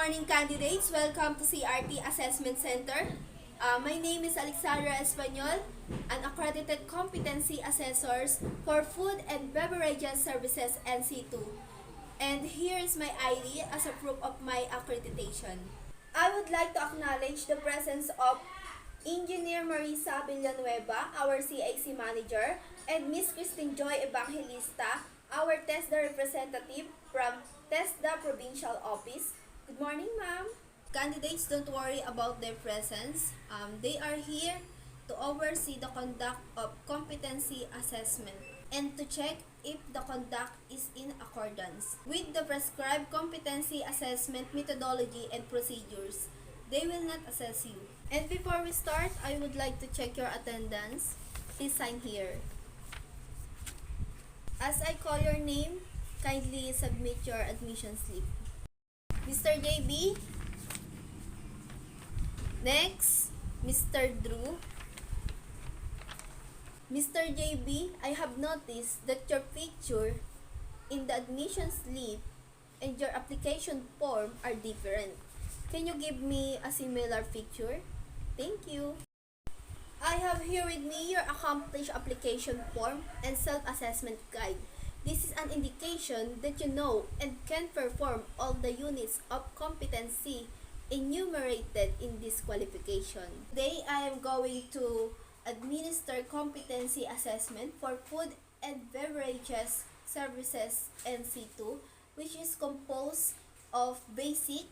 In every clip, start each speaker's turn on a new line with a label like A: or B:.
A: morning, candidates. Welcome to CRT Assessment Center. My name is Alexzandra Español, an accredited competency assessors for Food and Beverages Services NC2. And here is my ID as a proof of my accreditation. I would like to acknowledge the presence of Engineer Marisa Villanueva, our CAC manager, and Miss Christine Joy Evangelista, our TESDA representative from TESDA Provincial Office. Good morning, ma'am. Candidates, don't worry about their presence. They are here to oversee the conduct of competency assessment and to check if the conduct is in accordance with the prescribed competency assessment methodology and procedures. They will not assess you. And before we start, I would like to check your attendance. Please sign here. As I call your name, kindly submit your admission slip. Mr. JB. Next, Mr. Drew. Mr. JB, I have noticed that your picture in the admission slip and your application form are different. Can you give me a similar picture? Thank you. I have here with me your accomplished application form and self-assessment guide. This is an indication that you know and can perform all the units of competency enumerated in this qualification. Today, I am going to administer competency assessment for Food and Beverages Services NC2, which is composed of basic,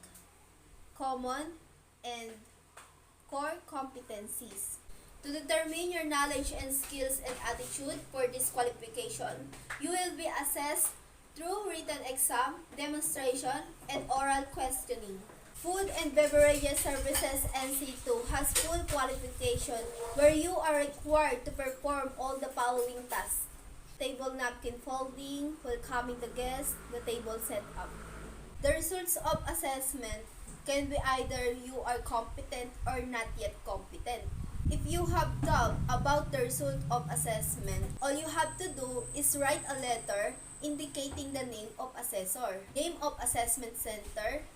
A: common, and core competencies. To determine your knowledge and skills and attitude for this qualification, you will be assessed through written exam, demonstration, and oral questioning. Food and Beverages Services NC2 has full qualification where you are required to perform all the following tasks: table napkin folding, welcoming the guests, the table setup. The results of assessment can be either you are competent or not yet competent. If you have doubt about the result of assessment, all you have to do is write a letter indicating the name of assessor, name of assessment center,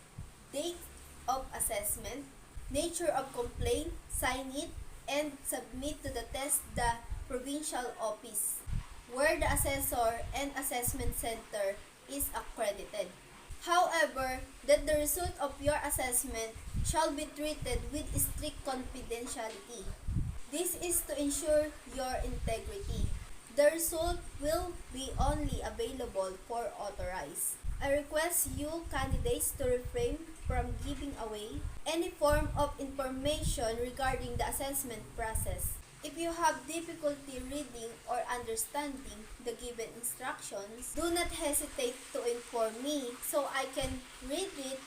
A: date of assessment, nature of complaint, sign it, and submit to the TESDA provincial office, where the assessor and assessment center is accredited. However, that the result of your assessment shall be treated with strict confidentiality. This is to ensure your integrity. The result will be only available for authorized. I request you candidates to refrain from giving away any form of information regarding the assessment process. If you have difficulty reading or understanding the given instructions, do not hesitate to inform me so I can read it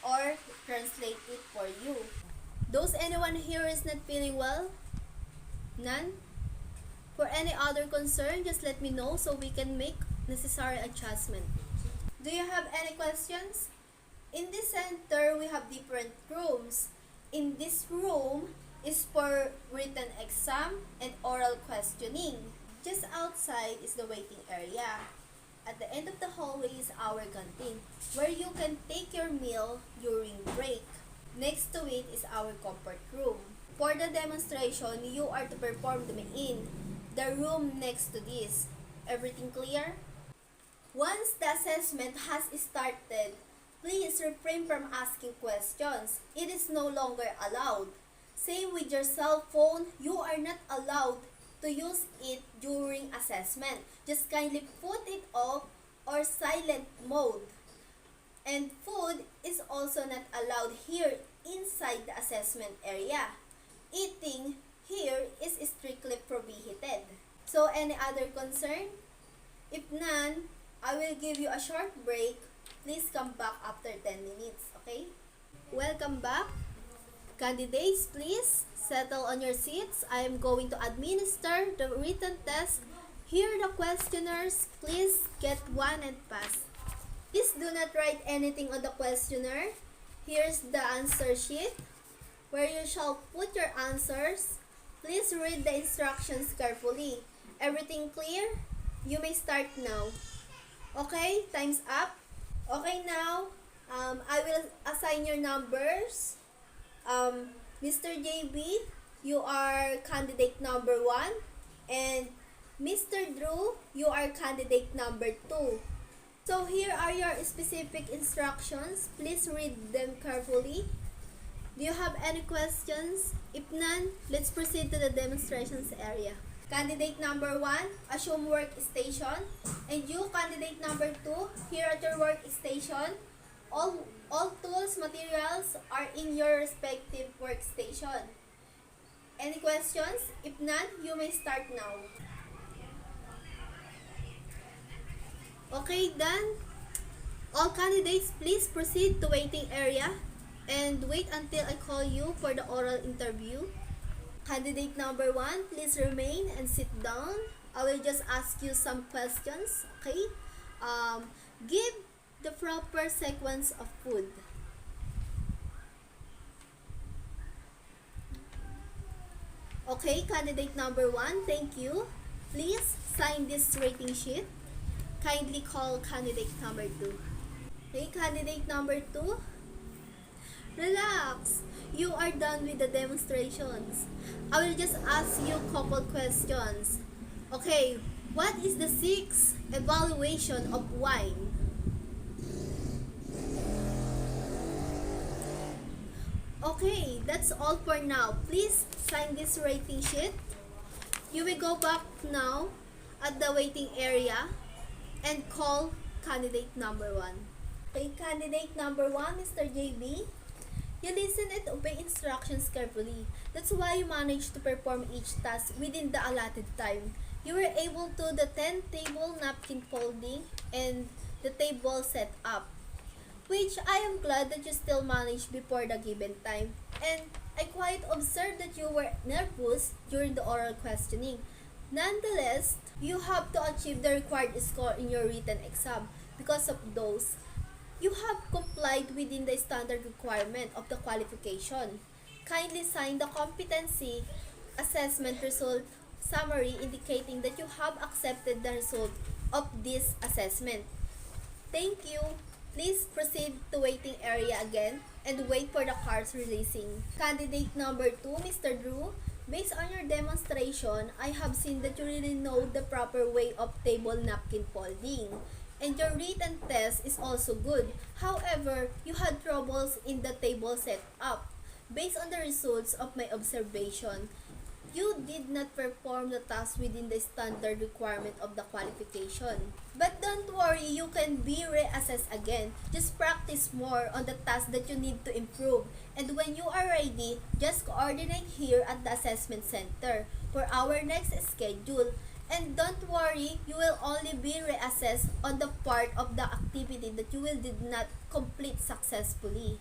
A: or translate it for you. Does anyone here is not feeling well? None? For any other concern, just let me know so we can make necessary adjustment. Do you have any questions? In this center, we have different rooms. In this room is for written exam and oral questioning. Just outside is the waiting area. At the end of the hallway is our canteen, where you can take your meal during break. Next to it is our comfort room. For the demonstration, you are to perform them in the room next to this. Everything clear? Once the assessment has started, please refrain from asking questions. It is no longer allowed. Same with your cell phone, you are not allowed to use it during assessment. Just kindly put it off or silent mode. And food is also not allowed here inside the assessment area. Eating here is strictly prohibited. So any other concern? If none, I will give you a short break. Please come back after 10 minutes, okay? Welcome back. Candidates, please settle on your seats. I am going to administer the written test. Here are the questionnaires. Please get one and pass. Please do not write anything on the questionnaire. Here's the answer sheet where you shall put your answers. Please read the instructions carefully. Everything clear? You may start now. Okay, time's up. Okay, now, I will assign your numbers. Mr. JB, you are candidate number 1. And Mr. Drew, you are candidate number 2. So here are your specific instructions. Please read them carefully. Do you have any questions? If none, let's proceed to the demonstrations area. Candidate number 1, assume workstation. And you, candidate number 2, here at your workstation. All tools, materials are in your respective workstation. Any questions? If none, you may start now. Okay, done. All candidates, please proceed to waiting area and wait until I call you for the oral interview. Candidate number 1, please remain and sit down. I will just ask you some questions, okay? Give the proper sequence of food. Okay, candidate number 1, thank you. Please sign this rating sheet. Kindly call candidate number 2. Okay, candidate number 2. Relax. You are done with the demonstrations. I will just ask you a couple questions. Okay, what is the 6th evaluation of wine? Okay, that's all for now. Please sign this rating sheet. You will go back now at the waiting area and call candidate number 1. Okay, candidate number 1, Mr. JB. You listen and obey instructions carefully. That's why you managed to perform each task within the allotted time. You were able to do the 10-table napkin folding and the table set up, which I am glad that you still managed before the given time. And I quite observed that you were nervous during the oral questioning. Nonetheless, you have to achieve the required score in your written exam. Because of those, you have complied within the standard requirement of the qualification. Kindly sign the competency assessment result summary indicating that you have accepted the result of this assessment. Thank you. Please proceed to waiting area again and wait for the cards releasing. Candidate number 2, Mr. Drew. Based on your demonstration, I have seen that you really know the proper way of table napkin folding. And your written test is also good. However, you had troubles in the table setup. Based on the results of my observation, you did not perform the task within the standard requirement of the qualification. But don't worry, you can be reassessed again. Just practice more on the task that you need to improve. And when you are ready, just coordinate here at the assessment center for our next schedule. And don't worry, you will only be reassessed on the part of the activity that you did not complete successfully.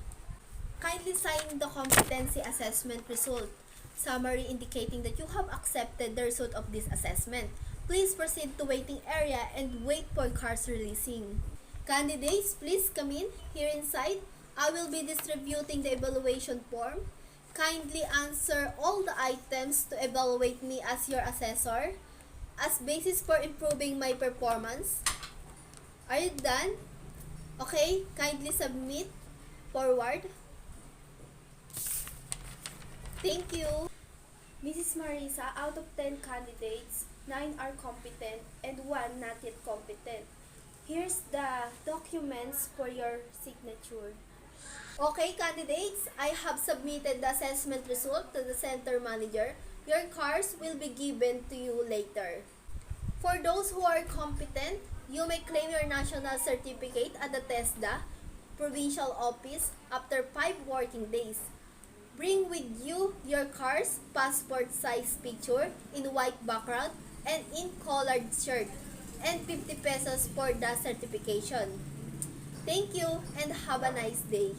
A: Kindly sign the competency assessment result summary indicating that you have accepted the result of this assessment. Please proceed to waiting area and wait for cards releasing. Candidates, please come in here inside. I will be distributing the evaluation form. Kindly answer all the items to evaluate me as your assessor as basis for improving my performance. Are you done? Okay, kindly submit forward. Thank you. Mrs. Marisa, out of 10 candidates, 9 are competent and 1 not yet competent. Here's the documents for your signature. Okay, candidates, I have submitted the assessment result to the center manager. Your cards will be given to you later. For those who are competent, you may claim your national certificate at the TESDA provincial office after 5 working days. Bring with you your cards, passport size picture in white background and in collared shirt, and 50 pesos for the certification. Thank you and have a nice day.